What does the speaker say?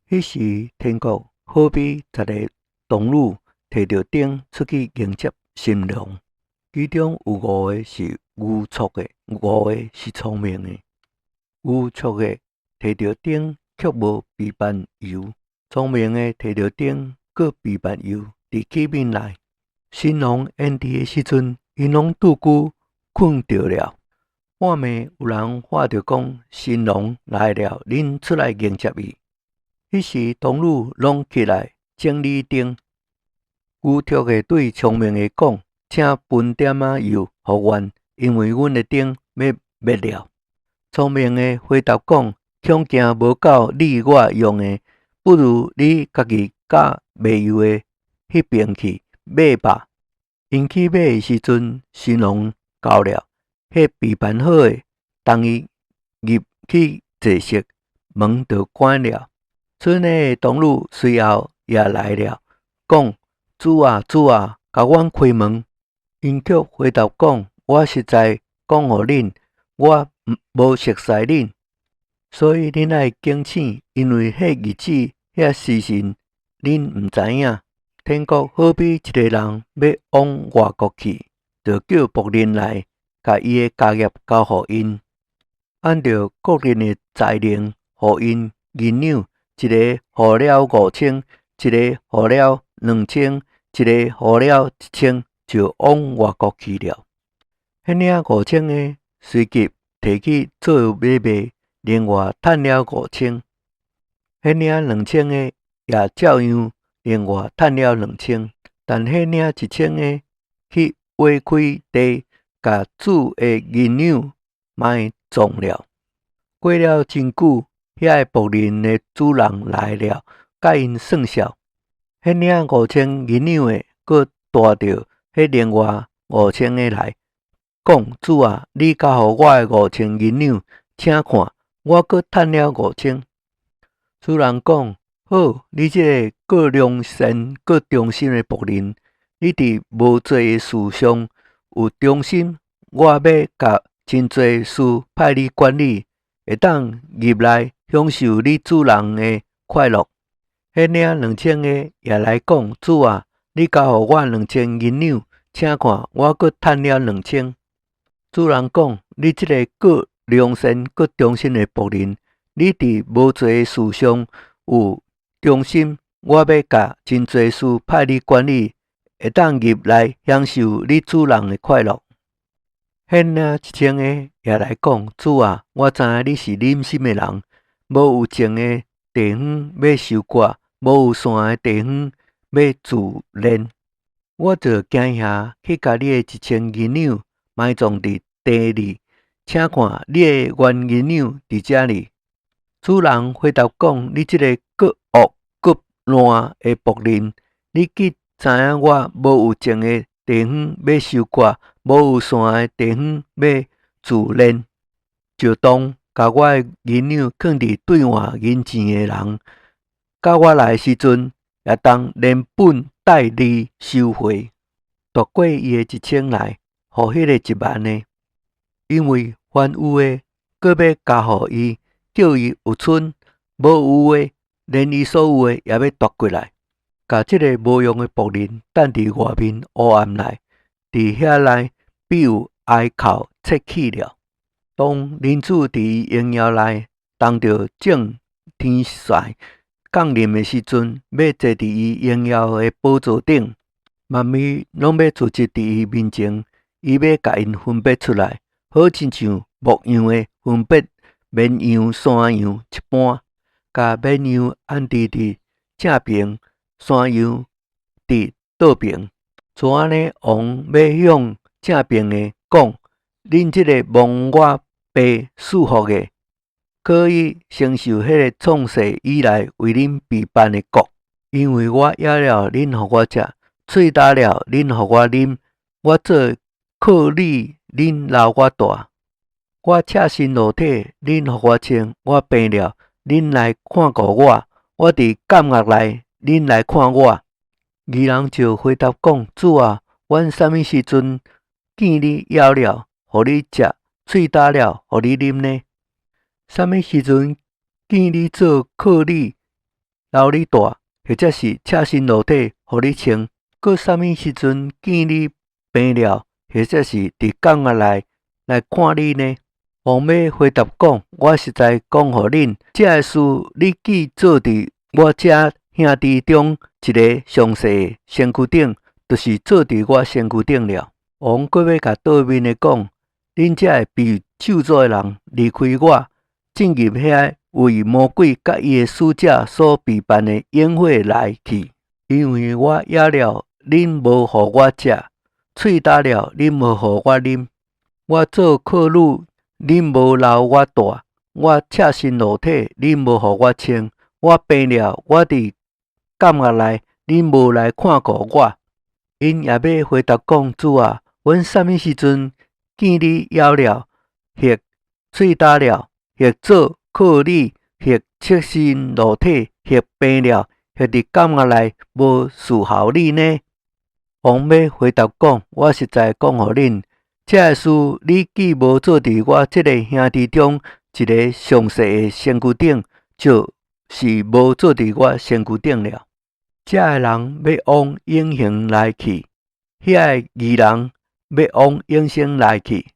迄时天国好比10个童女摕着鼎出去迎接新郎，其中有5个是愚拙的，5个是聪明的。愚拙的摕着鼎却无备办油，聪明的摕着鼎搁备办油，伫器皿内。新郎宴池的时阵，因拢拄久困着了。半暝有人喊着讲：新郎来了，恁出来迎接伊。迄时童女拢起来整理灯。愚拙的对聪明的讲：请分点仔油予阮，因为阮的灯要灭了。聪明的回答讲：恐惊无够你我用的，不如你家己甲卖油的迄边去买吧。因去买的时阵，新郎到了，迄备办好的，当伊入去坐席，门就关了。村内的童女随后也来了，讲：主啊，主啊，甲阮开门。因却回答讲：我实在讲予恁，我无熟悉恁，所以恁爱警醒，因为迄日子、遐时辰，恁毋知影。天国好比一个人要往外国去，就叫仆人来，甲伊的家业交予因，按照各人的才能，予因银两。一个予了5000，一个予了2000，一个予了1000，就往外国去了。迄领5000的随即摕去做买卖，另外趁了5000；迄领2000的也照样另外趁了2000。但迄领1000的去挖开地，甲主的银两卖总了。过了真久，遐个仆人的主人来了，甲因算数。迄领5000银两的，搁带着迄另外5000的来，讲：主啊，你交予我的5000银两，请看，我搁趁了5000。主人讲：好，你这个够良善、够忠心的仆人，你伫无做的事上有忠心，我要甲真侪事派你管理，会当入来享受你主人的快乐。迄领2000的也来讲：主啊，你交予我2000银两，请看，我搁趁了2000。主人讲：你这个够良善、够忠心的仆人，你伫无做的事上有忠心，我要甲真侪事派你管理，会当入来享受你主人的快乐。迄领1000的也来讲：主啊，我知影你是忍心的人，无有情的地方要收割，无有善的地方要自练。我就惊吓去甲你的1000银两埋葬伫地里，请看你的原银两伫遮里。主人回答讲：你这个搁恶搁烂的仆人，你既知影我无有情的地方要收割，无有善的地方要自练，就当甲我的银两放伫兑换银钱的人，到我来的时阵，也当连本带利收回。夺过伊的1000来，予迄个10000的，因为凡有的，搁要交予伊，叫伊有剩；无有的，连伊所有的也要夺过来，甲这个无用的仆人等伫外面黑暗内，伫遐内必有哀哭切齿了。当人子伫伊荣耀内，当着正天使降临的时阵，要坐伫伊荣耀的宝座顶，万物拢要聚集伫伊面前，伊要甲因分别出来，好亲像牧羊的分别绵羊、山羊一般，甲绵羊安置伫正边，山羊伫倒边。怎安尼？王要向正边的讲：恁这个蒙我爸赐福的，可以承受迄个创世以来为恁备办的国，因为我咬了恁予我食，喙干了恁予我啉，我做靠你恁留我大。我赤身裸体，恁予我穿；我病了，恁来看顾我；我伫监狱内，恁来看我。二人就回答讲：主啊，阮什么时阵见你咬了，予你食；喙干了，予你啉呢？什么时阵见你做靠你，留你住，或者是赤身裸体，互你穿。过啥物时阵见你病了，或者是伫监狱内来看你呢？王要回答讲：我实在讲互恁，这个事你既做伫我这兄弟中一个上细的身躯顶，就是做伫我身躯顶了。王搁要甲倒面的讲：恁这个被咒诅的人离开我，进入遐为魔鬼甲伊的使者所备办的宴会内去，因为我野了。恁无互我食，喙焦了，恁无互我啉。我做客旅，恁无留我住。我赤身裸体，恁无互我穿。我病了，我伫监狱内，恁无来看顾我。因也要回答讲：主啊，阮啥物时阵见你枵了，或喙焦了，或做客旅，或赤身裸体，或病了，或伫监狱内无侍候你呢？王要回答讲：我实在讲互恁，这个事你既无做伫我这个兄弟中一个上细的身躯顶，就是无做伫我身躯顶了。这个人要往永恒来去，遐个义人要往永生来去。